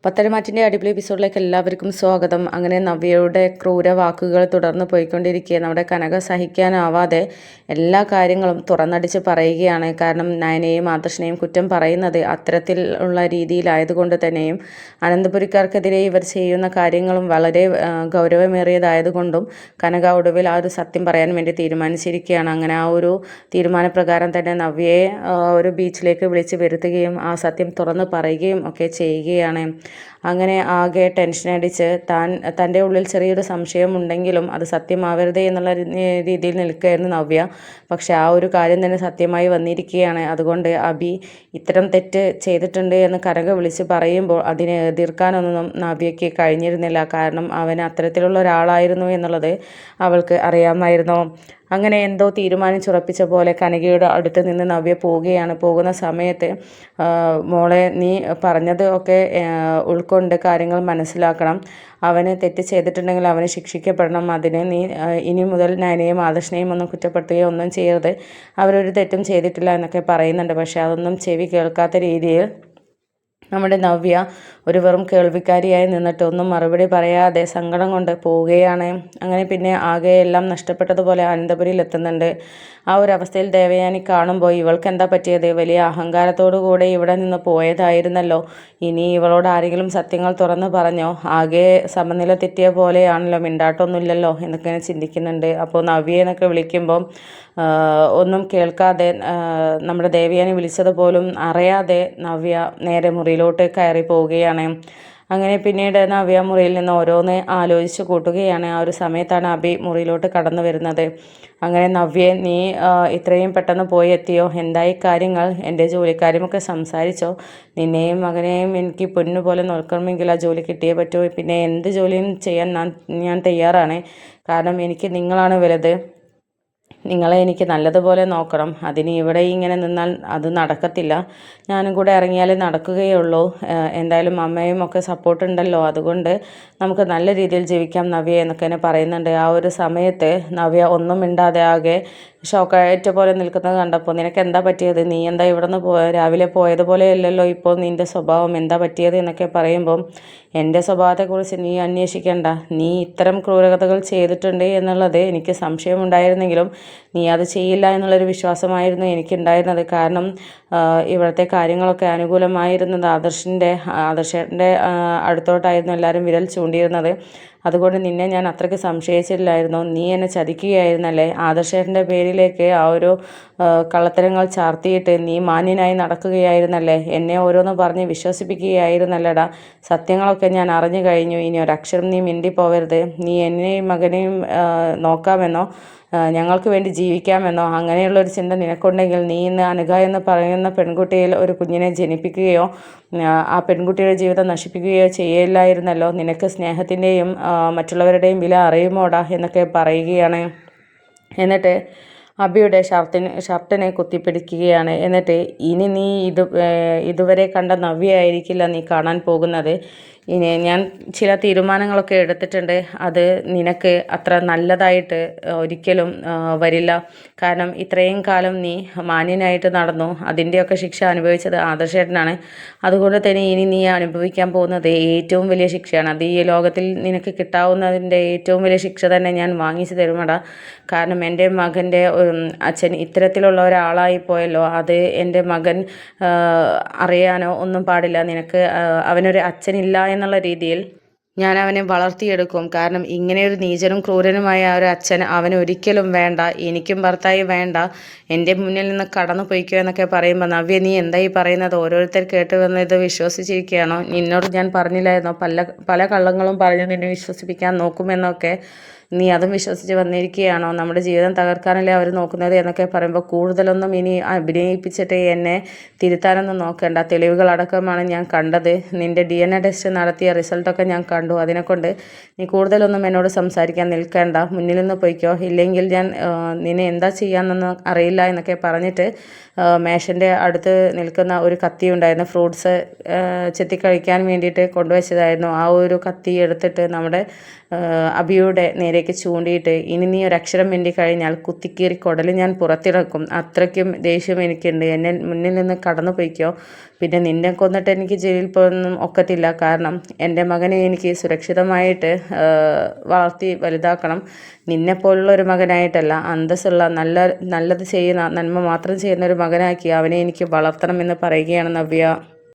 പത്തരമാറ്റിൻ്റെ അടിപൊളി എപ്പിസോഡിലേക്ക് എല്ലാവർക്കും സ്വാഗതം. അങ്ങനെ നവ്യയുടെ ക്രൂര വാക്കുകൾ തുടർന്ന് പോയിക്കൊണ്ടിരിക്കുക. നമ്മുടെ കനക സഹിക്കാനാവാതെ എല്ലാ കാര്യങ്ങളും തുറന്നടിച്ച് പറയുകയാണ്. കാരണം നയനയും ആദർശനെയും കുറ്റം പറയുന്നത് അത്തരത്തിൽ ഉള്ള രീതിയിലായതുകൊണ്ട് തന്നെയും അനന്തപുരിക്കാർക്കെതിരെ ഇവർ ചെയ്യുന്ന കാര്യങ്ങളും വളരെ ഗൗരവമേറിയതായതുകൊണ്ടും കനക ഒടുവിൽ ആ ഒരു സത്യം പറയാൻ വേണ്ടി തീരുമാനിച്ചിരിക്കുകയാണ്. അങ്ങനെ ആ ഒരു തീരുമാനപ്രകാരം തന്നെ നവ്യയെ ഒരു ബീച്ചിലേക്ക് വിളിച്ച് വരുത്തുകയും ആ സത്യം തുറന്ന് പറയുകയും ഒക്കെ ചെയ്യുകയാണ്. അങ്ങനെ ആകെ ടെൻഷനടിച്ച് തൻ്റെ ഉള്ളിൽ ചെറിയൊരു സംശയമുണ്ടെങ്കിലും അത് സത്യമാവരുതേ എന്നുള്ള രീതിയിൽ നിൽക്കുകയായിരുന്നു നവ്യ. പക്ഷെ ആ ഒരു കാര്യം തന്നെ സത്യമായി വന്നിരിക്കുകയാണ്. അതുകൊണ്ട് അഭി ഇത്തരം തെറ്റ് ചെയ്തിട്ടുണ്ട് എന്ന് കനക വിളിച്ച് പറയുമ്പോൾ അതിനെ എതിർക്കാനൊന്നും നവ്യയ്ക്ക് കഴിഞ്ഞിരുന്നില്ല. കാരണം അവൻ അത്തരത്തിലുള്ള ഒരാളായിരുന്നു എന്നുള്ളത് അവൾക്ക് അറിയാമായിരുന്നു. അങ്ങനെ എന്തോ തീരുമാനിച്ചുറപ്പിച്ച പോലെ കനകയുടെ അടുത്ത് നിന്ന് നവ്യ പോവുകയാണ്. പോകുന്ന സമയത്ത് മോളെ, നീ പറഞ്ഞത് ഒക്കെ ഉൾക്കൊണ്ട് കാര്യങ്ങൾ മനസ്സിലാക്കണം. അവന് തെറ്റ് ചെയ്തിട്ടുണ്ടെങ്കിൽ അവന് ശിക്ഷിക്കപ്പെടണം. അതിന് നീ ഇനി മുതൽ നയനയും ആദർശനെയും ഒന്നും കുറ്റപ്പെടുത്തുകയോ ഒന്നും ചെയ്യരുത്. അവരൊരു തെറ്റും ചെയ്തിട്ടില്ല എന്നൊക്കെ പറയുന്നുണ്ട്. പക്ഷെ അതൊന്നും ചെവി കേൾക്കാത്ത രീതിയിൽ നമ്മുടെ നവ്യ ഒരു വെറും കേൾവിക്കാരിയായി നിന്നിട്ട് ഒന്നും മറുപടി പറയാതെ സങ്കടം കൊണ്ട് പോവുകയാണ്. അങ്ങനെ പിന്നെ ആകെ എല്ലാം നഷ്ടപ്പെട്ടതുപോലെ അനന്തപുരിയിൽ എത്തുന്നുണ്ട്. ആ ഒരു അവസ്ഥയിൽ ദേവയാനി കാണുമ്പോൾ ഇവൾക്ക് എന്താ പറ്റിയത്? വലിയ അഹങ്കാരത്തോടു കൂടെ ഇവിടെ നിന്ന് പോയതായിരുന്നല്ലോ. ഇനി ഇവളോട് ആരെങ്കിലും സത്യങ്ങൾ തുറന്ന് പറഞ്ഞോ? ആകെ സമനില തെറ്റിയ പോലെയാണല്ലോ, മിണ്ടാട്ടൊന്നുമില്ലല്ലോ എന്നൊക്കെ ചിന്തിക്കുന്നുണ്ട്. അപ്പോൾ നവ്യ എന്നൊക്കെ വിളിക്കുമ്പോൾ ഒന്നും കേൾക്കാതെ നമ്മുടെ ദേവയാനി വിളിച്ചത് പോലും അറിയാതെ നവ്യ നേരെ മുറിയിലോട്ട് കയറി പോവുകയാണ്. അങ്ങനെ പിന്നീട് നവ്യ മുറിയിൽ നിന്ന് ഓരോന്ന് ആലോചിച്ച് കൂട്ടുകയാണ്. ആ ഒരു സമയത്താണ് അഭി മുറിയിലോട്ട് കടന്നു വരുന്നത്. അങ്ങനെ നവ്യെ, നീ ഇത്രയും പെട്ടെന്ന് പോയി എത്തിയോ? എന്തായി കാര്യങ്ങൾ? എൻ്റെ ജോലിക്കാരുമൊക്കെ സംസാരിച്ചോ? നിന്നെയും മകനെയും എനിക്ക് പൊന്നുപോലെ നോക്കണമെങ്കിൽ ആ ജോലി കിട്ടിയേ പറ്റൂ. പിന്നെ എന്ത് ജോലിയും ചെയ്യാൻ ഞാൻ തയ്യാറാണ്. കാരണം എനിക്ക് നിങ്ങളാണ് വലുത്. നിങ്ങളെ എനിക്ക് നല്ലതുപോലെ നോക്കണം. അതിന് ഇവിടെ ഇങ്ങനെ നിന്നാൽ അത് നടക്കത്തില്ല. ഞാനും കൂടെ ഇറങ്ങിയാലേ നടക്കുകയുള്ളൂ. എന്തായാലും അമ്മയും ഒക്കെ സപ്പോർട്ട് ഉണ്ടല്ലോ, അതുകൊണ്ട് നമുക്ക് നല്ല രീതിയിൽ ജീവിക്കാം നവ്യ എന്നൊക്കെ തന്നെ പറയുന്നുണ്ട്. ആ ഒരു സമയത്ത് നവ്യ ഒന്നും മിണ്ടാതെ ആകെ ഷോക്കായിട്ട് പോലെ നിൽക്കുന്നത് കണ്ടപ്പോൾ, നിനക്ക് എന്താ പറ്റിയത്? നീ എന്താ ഇവിടെ നിന്ന് രാവിലെ പോയതുപോലെ അല്ലല്ലോ ഇപ്പോൾ നിൻ്റെ സ്വഭാവം, എന്താ പറ്റിയത് എന്നൊക്കെ പറയുമ്പം, എൻ്റെ സ്വഭാവത്തെക്കുറിച്ച് നീ അന്വേഷിക്കേണ്ട. നീ ഇത്തരം ക്രൂരതകൾ ചെയ്തിട്ടുണ്ട് എന്നുള്ളത് എനിക്ക് സംശയമുണ്ടായിരുന്നെങ്കിലും നീ അത് ചെയ്യില്ല എന്നുള്ളൊരു വിശ്വാസമായിരുന്നു എനിക്കുണ്ടായിരുന്നത്. കാരണം ഇവിടുത്തെ കാര്യങ്ങളൊക്കെ അനുകൂലമായിരുന്നത് ആദർശൻ്റെ അടുത്തോട്ടായിരുന്നു എല്ലാവരും വിരൽ ചൂണ്ടിയിരുന്നത്. അതുകൊണ്ട് നിന്നെ ഞാൻ അത്രയ്ക്ക് സംശയിച്ചില്ലായിരുന്നു. നീ എന്നെ ചതിക്കുകയായിരുന്നല്ലേ? ആദർശേട്ടൻ്റെ പേരിലേക്ക് ആ ഒരു കള്ളത്തരങ്ങൾ ചാർത്തിയിട്ട് നീ മാന്യനായി നടക്കുകയായിരുന്നല്ലേ? എന്നെ ഓരോന്ന് പറഞ്ഞ് വിശ്വസിപ്പിക്കുകയായിരുന്നല്ലടാ. സത്യങ്ങളൊക്കെ ഞാൻ അറിഞ്ഞു കഴിഞ്ഞു. ഇനി ഒരക്ഷരം നീ മിണ്ടിപ്പോവരുത്. നീ എന്നെയും മകനെയും നോക്കാമെന്നോ ഞങ്ങൾക്ക് വേണ്ടി ജീവിക്കാമെന്നോ അങ്ങനെയുള്ളൊരു ചിന്ത നിനക്കുണ്ടെങ്കിൽ നീ ഇന്ന് അനുക എന്ന് പറയുന്ന പെൺകുട്ടിയിൽ ഒരു കുഞ്ഞിനെ ജനിപ്പിക്കുകയോ ആ പെൺകുട്ടിയുടെ ജീവിതം നശിപ്പിക്കുകയോ ചെയ്യില്ലായിരുന്നല്ലോ. നിനക്ക് സ്നേഹത്തിൻ്റെയും മറ്റുള്ളവരുടെയും വില അറിയുമോടാ എന്നൊക്കെ പറയുകയാണ്. എന്നിട്ട് അബിയുടെ ഷർട്ടിനെ കുത്തിപ്പിടിക്കുകയാണ്. എന്നിട്ട് ഇനി നീ ഇതുവരെ കണ്ട നവ്യയായിരിക്കില്ല നീ കാണാൻ പോകുന്നത്. ഇനി ഞാൻ ചില തീരുമാനങ്ങളൊക്കെ എടുത്തിട്ടുണ്ട്. അത് നിനക്ക് അത്ര നല്ലതായിട്ട് ഒരിക്കലും വരില്ല. കാരണം ഇത്രയും കാലം നീ മാന്യനായിട്ട് നടന്നു. അതിൻ്റെയൊക്കെ ശിക്ഷ അനുഭവിച്ചത് ആദർശേട്ടനാണ്. അതുകൊണ്ട് തന്നെ ഇനി നീ അനുഭവിക്കാൻ പോകുന്നത് ഏറ്റവും വലിയ ശിക്ഷയാണ്. അത് ഈ ലോകത്തിൽ നിനക്ക് കിട്ടാവുന്നതിൻ്റെ ഏറ്റവും വലിയ ശിക്ഷ തന്നെ ഞാൻ വാങ്ങിച്ചു തരുമടാ. കാരണം എൻ്റെ മകൻ്റെ അച്ഛൻ ഇത്തരത്തിലുള്ള ഒരാളായി പോയല്ലോ. അത് എൻ്റെ മകൻ അറിയാനോ ഒന്നും പാടില്ല. നിനക്ക് അവനൊരു അച്ഛനില്ല എന്നുള്ള രീതിയിൽ ഞാൻ അവനെ വളർത്തിയെടുക്കും. കാരണം ഇങ്ങനെയൊരു നീചനും ക്രൂരനുമായ ഒരു അച്ഛൻ അവന് ഒരിക്കലും വേണ്ട. എനിക്കും ഭർത്തായി വേണ്ട. എൻ്റെ മുന്നിൽ നിന്ന് കടന്നു പോയിക്കോ എന്നൊക്കെ പറയുമ്പോൾ, നവ്യ നീ എന്തായി പറയുന്നത്? ഓരോരുത്തർ കേട്ട് വന്ന് ഇത് വിശ്വസിച്ചിരിക്കുകയാണോ? നിന്നോട് ഞാൻ പറഞ്ഞില്ലായിരുന്നോ പല കള്ളങ്ങളും പറഞ്ഞ് നിന്നെ വിശ്വസിപ്പിക്കാൻ നോക്കുമെന്നൊക്കെ? നീ അതും വിശ്വസിച്ച് വന്നിരിക്കുകയാണോ? നമ്മുടെ ജീവിതം തകർക്കാനല്ലേ അവർ നോക്കുന്നത് എന്നൊക്കെ പറയുമ്പോൾ, കൂടുതലൊന്നും ഇനി അഭിനയിപ്പിച്ചിട്ട് എന്നെ തിരുത്താനൊന്നും നോക്കേണ്ട. തെളിവുകളടക്കമാണ് ഞാൻ കണ്ടത്. നിൻ്റെ DNA ടെസ്റ്റ് നടത്തിയ റിസൾട്ടൊക്കെ ഞാൻ കണ്ടു. അതിനെക്കൊണ്ട് നീ കൂടുതലൊന്നും എന്നോട് സംസാരിക്കാൻ നിൽക്കേണ്ട. മുന്നിൽ നിന്ന് പോയിക്കോ. ഇല്ലെങ്കിൽ ഞാൻ നിന്നെ എന്താ ചെയ്യാമെന്നൊന്നും അറിയില്ല എന്നൊക്കെ പറഞ്ഞിട്ട് മേശൻ്റെ അടുത്ത് നിൽക്കുന്ന ഒരു കത്തി ഉണ്ടായിരുന്നു. ഫ്രൂട്ട്സ് ചെത്തിക്കഴിക്കാൻ വേണ്ടിയിട്ട് കൊണ്ടുവച്ചതായിരുന്നു. ആ ഒരു കത്തി എടുത്തിട്ട് നമ്മുടെ അഭിയുടെ നേരെ മുന്നിലേക്ക് ചൂണ്ടിയിട്ട് ഇനി നീ ഒരക്ഷരം മിണ്ടി കഴിഞ്ഞാൽ കുത്തിക്കീറി കുടൽ ഞാൻ പുറത്തിറക്കും, അത്രയ്ക്കും ദേഷ്യം എനിക്കുണ്ട്, എന്നെ മുന്നിൽ നിന്ന് കടന്നു പോയിക്കോ. പിന്നെ നിന്നെ കൊന്നിട്ട് എനിക്ക് ജയിലിൽ പോകാനൊന്നും ഒക്കത്തില്ല. കാരണം എൻ്റെ മകനെ എനിക്ക് സുരക്ഷിതമായിട്ട് വളർത്തി വലുതാക്കണം. നിന്നെപ്പോലുള്ള ഒരു മകനായിട്ടല്ല, അന്തസ്സുള്ള നല്ലത് ചെയ്യുന്ന, നന്മ മാത്രം ചെയ്യുന്ന ഒരു മകനാക്കി അവനെ എനിക്ക് വളർത്തണമെന്ന് പറയുകയാണ് നവ്യ.